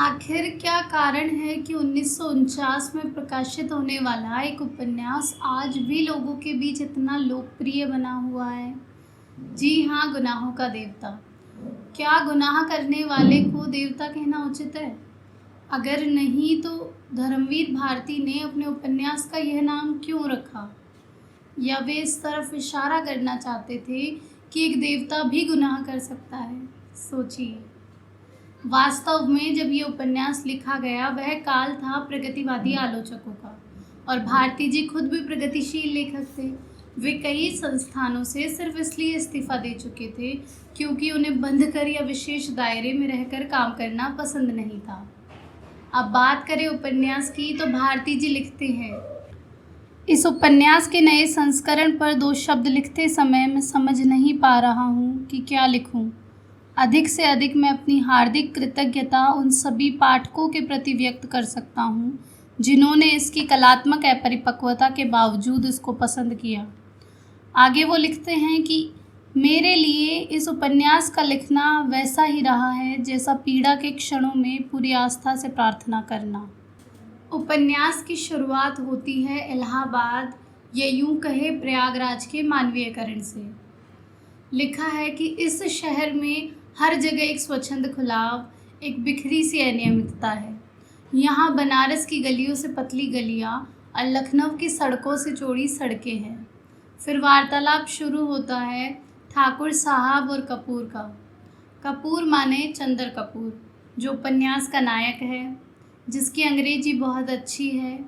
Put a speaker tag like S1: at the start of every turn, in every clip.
S1: आखिर क्या कारण है कि 1949 में प्रकाशित होने वाला एक उपन्यास आज भी लोगों के बीच इतना लोकप्रिय बना हुआ है? जी हाँ, गुनाहों का देवता। क्या गुनाह करने वाले को देवता कहना उचित है? अगर नहीं तो धर्मवीर भारती ने अपने उपन्यास का यह नाम क्यों रखा? या वे इस तरफ इशारा करना चाहते थे कि एक देवता भी गुनाह कर सकता है? सोचिए। वास्तव में जब ये उपन्यास लिखा गया वह काल था प्रगतिवादी आलोचकों का, और भारती जी खुद भी प्रगतिशील लेखक थे। वे कई संस्थानों से सिर्फ इसलिए इस्तीफा दे चुके थे क्योंकि उन्हें बंद कर या विशेष दायरे में रहकर काम करना पसंद नहीं था। अब बात करें उपन्यास की तो भारती जी लिखते हैं, इस उपन्यास के नए संस्करण पर 2 शब्द लिखते समय मैं समझ नहीं पा रहा हूँ कि क्या लिखूँ। अधिक से अधिक मैं अपनी हार्दिक कृतज्ञता उन सभी पाठकों के प्रति व्यक्त कर सकता हूँ जिन्होंने इसकी कलात्मक अपरिपक्वता के बावजूद इसको पसंद किया। आगे वो लिखते हैं कि मेरे लिए इस उपन्यास का लिखना वैसा ही रहा है जैसा पीड़ा के क्षणों में पूरी आस्था से प्रार्थना करना। उपन्यास की शुरुआत होती है इलाहाबाद या यूं कहे प्रयागराज के मानवीयकरण से। लिखा है कि इस शहर में हर जगह एक स्वच्छंद खुलाव, एक बिखरी सी अनियमितता है। यहाँ बनारस की गलियों से पतली गलियाँ और लखनऊ की सड़कों से चौड़ी सड़कें हैं। फिर वार्तालाप शुरू होता है ठाकुर साहब और कपूर का। कपूर माने चंदर कपूर, जो उपन्यास का नायक है, जिसकी अंग्रेजी बहुत अच्छी है,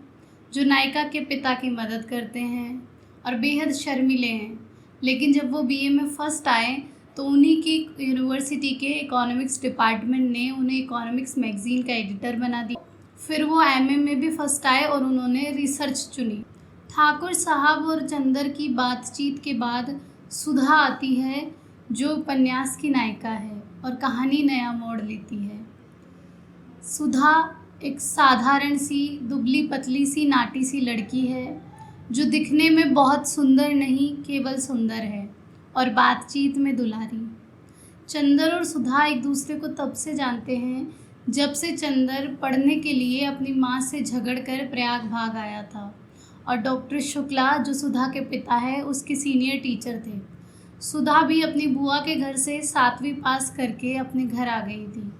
S1: जो नायिका के पिता की मदद करते हैं और बेहद शर्मीले हैं। लेकिन जब वो बीए में फ़र्स्ट आए तो उन्हीं की यूनिवर्सिटी के इकोनॉमिक्स डिपार्टमेंट ने उन्हें इकोनॉमिक्स मैगज़ीन का एडिटर बना दिया। फिर वो एमए में भी फ़र्स्ट आए और उन्होंने रिसर्च चुनी। ठाकुर साहब और चंदर की बातचीत के बाद सुधा आती है, जो उपन्यास की नायिका है, और कहानी नया मोड़ लेती है। सुधा एक साधारण सी दुबली पतली सी नाटी सी लड़की है जो दिखने में बहुत सुंदर नहीं केवल सुंदर है और बातचीत में दुलारी। चंदर और सुधा एक दूसरे को तब से जानते हैं जब से चंदर पढ़ने के लिए अपनी माँ से झगड़कर प्रयाग भाग आया था और डॉक्टर शुक्ला, जो सुधा के पिता है, उसके सीनियर टीचर थे। सुधा भी अपनी बुआ के घर से 7वीं पास करके अपने घर आ गई थी।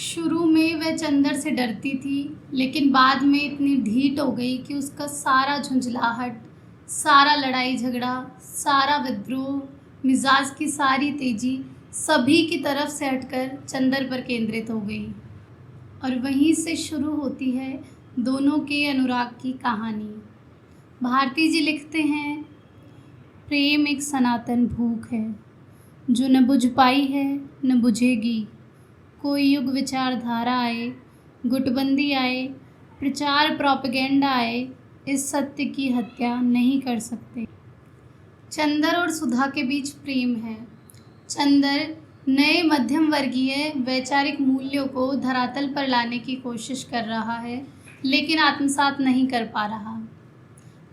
S1: शुरू में वह चंदर से डरती थी, लेकिन बाद में इतनी ढीठ हो गई कि उसका सारा झुंझलाहट, सारा लड़ाई झगड़ा, सारा विद्रोह, मिजाज की सारी तेजी सभी की तरफ से हटकर चंदर पर केंद्रित हो गई। और वहीं से शुरू होती है दोनों के अनुराग की कहानी। भारती जी लिखते हैं, प्रेम एक सनातन भूख है जो न बुझ पाई है न बुझेगी। कोई युग विचारधारा आए, गुटबंदी आए, प्रचार प्रोपेगेंडा आए, इस सत्य की हत्या नहीं कर सकते। चंदर और सुधा के बीच प्रेम है। चंदर नए मध्यम वर्गीय वैचारिक मूल्यों को धरातल पर लाने की कोशिश कर रहा है, लेकिन आत्मसात नहीं कर पा रहा।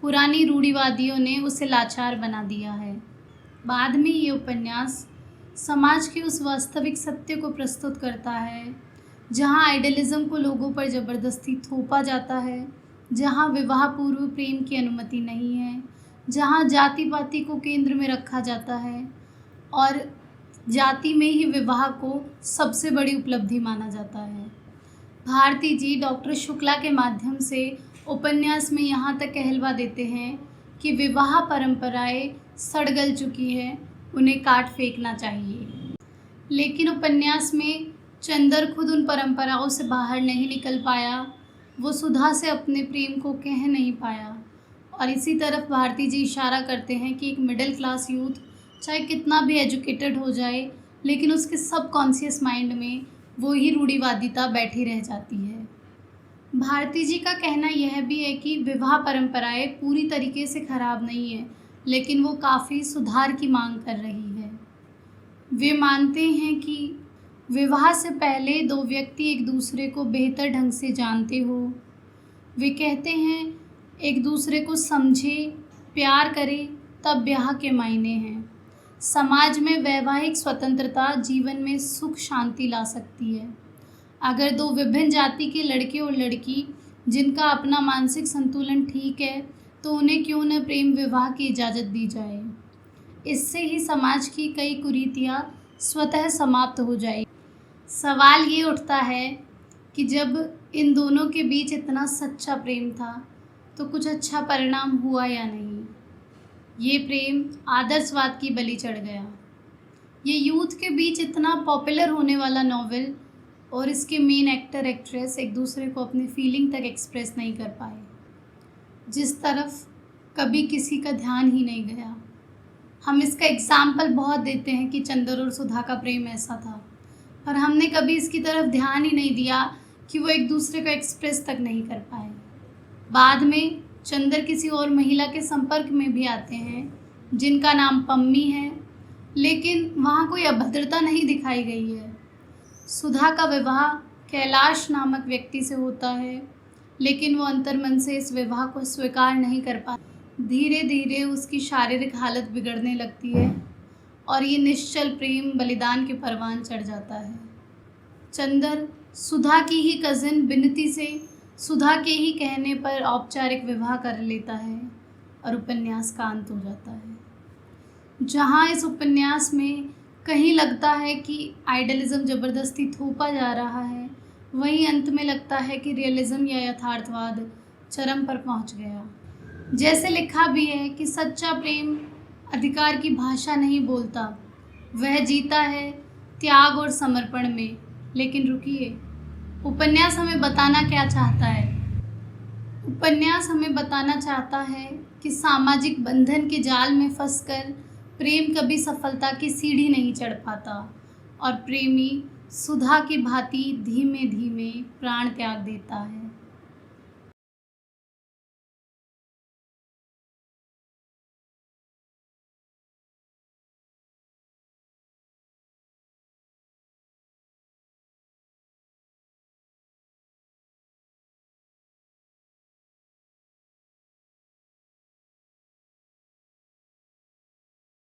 S1: पुरानी रूढ़िवादियों ने उसे लाचार बना दिया है। बाद में ये उपन्यास समाज के उस वास्तविक सत्य को प्रस्तुत करता है जहाँ आइडियलिज्म को लोगों पर ज़बरदस्ती थोपा जाता है, जहाँ विवाह पूर्व प्रेम की अनुमति नहीं है, जहाँ जाति पाति को केंद्र में रखा जाता है और जाति में ही विवाह को सबसे बड़ी उपलब्धि माना जाता है। भारती जी डॉक्टर शुक्ला के माध्यम से उपन्यास में यहाँ तक कहलवा देते हैं कि विवाह परंपराएं सड़ गल चुकी हैं, उन्हें काट फेंकना चाहिए। लेकिन उपन्यास में चंदर खुद उन परंपराओं से बाहर नहीं निकल पाया, वो सुधा से अपने प्रेम को कह नहीं पाया। और इसी तरफ भारती जी इशारा करते हैं कि एक मिडिल क्लास यूथ चाहे कितना भी एजुकेटेड हो जाए, लेकिन उसके सबकॉन्शियस माइंड में वो ही रूढ़िवादिता बैठी रह जाती है। भारती जी का कहना यह भी है कि विवाह परंपराएं पूरी तरीके से ख़राब नहीं है, लेकिन वो काफ़ी सुधार की मांग कर रही है। वे मानते हैं कि विवाह से पहले 2 व्यक्ति एक दूसरे को बेहतर ढंग से जानते हो। वे कहते हैं एक दूसरे को समझे, प्यार करे, तब ब्याह के मायने हैं। समाज में वैवाहिक स्वतंत्रता जीवन में सुख शांति ला सकती है। अगर दो विभिन्न जाति के लड़के और लड़की जिनका अपना मानसिक संतुलन ठीक है तो उन्हें क्यों न प्रेम विवाह की इजाज़त दी जाए। इससे ही समाज की कई कुरीतियाँ स्वतः समाप्त हो जाएगी। सवाल ये उठता है कि जब इन दोनों के बीच इतना सच्चा प्रेम था तो कुछ अच्छा परिणाम हुआ या नहीं। ये प्रेम आदर्शवाद की बलि चढ़ गया। ये यूथ के बीच इतना पॉपुलर होने वाला नॉवेल और इसके मेन एक्टर एक्ट्रेस एक दूसरे को अपनी फीलिंग तक एक्सप्रेस नहीं कर पाए, जिस तरफ कभी किसी का ध्यान ही नहीं गया। हम इसका एग्जाम्पल बहुत देते हैं कि चंदर और सुधा का प्रेम ऐसा था, पर हमने कभी इसकी तरफ ध्यान ही नहीं दिया कि वो एक दूसरे को एक्सप्रेस तक नहीं कर पाए। बाद में चंदर किसी और महिला के संपर्क में भी आते हैं जिनका नाम पम्मी है, लेकिन वहाँ कोई अभद्रता नहीं दिखाई गई है। सुधा का विवाह कैलाश नामक व्यक्ति से होता है, लेकिन वो अंतर्मन से इस विवाह को स्वीकार नहीं कर पाती। धीरे धीरे उसकी शारीरिक हालत बिगड़ने लगती है और ये निश्चल प्रेम बलिदान के परवान चढ़ जाता है। चंदर सुधा की ही कज़िन बिनती से सुधा के ही कहने पर औपचारिक विवाह कर लेता है और उपन्यास का अंत हो जाता है। जहाँ इस उपन्यास में कहीं लगता है कि आइडलिज्म ज़बरदस्ती थोपा जा रहा है, वहीं अंत में लगता है कि रियलिज्म या यथार्थवाद चरम पर पहुँच गया। जैसे लिखा भी है कि सच्चा प्रेम अधिकार की भाषा नहीं बोलता, वह जीता है त्याग और समर्पण में। लेकिन रुकिए, उपन्यास हमें बताना क्या चाहता है? उपन्यास हमें बताना चाहता है कि सामाजिक बंधन के जाल में फंसकर प्रेम कभी सफलता की सीढ़ी नहीं चढ़ पाता और प्रेमी सुधा की भांति धीमे धीमे प्राण त्याग देता है।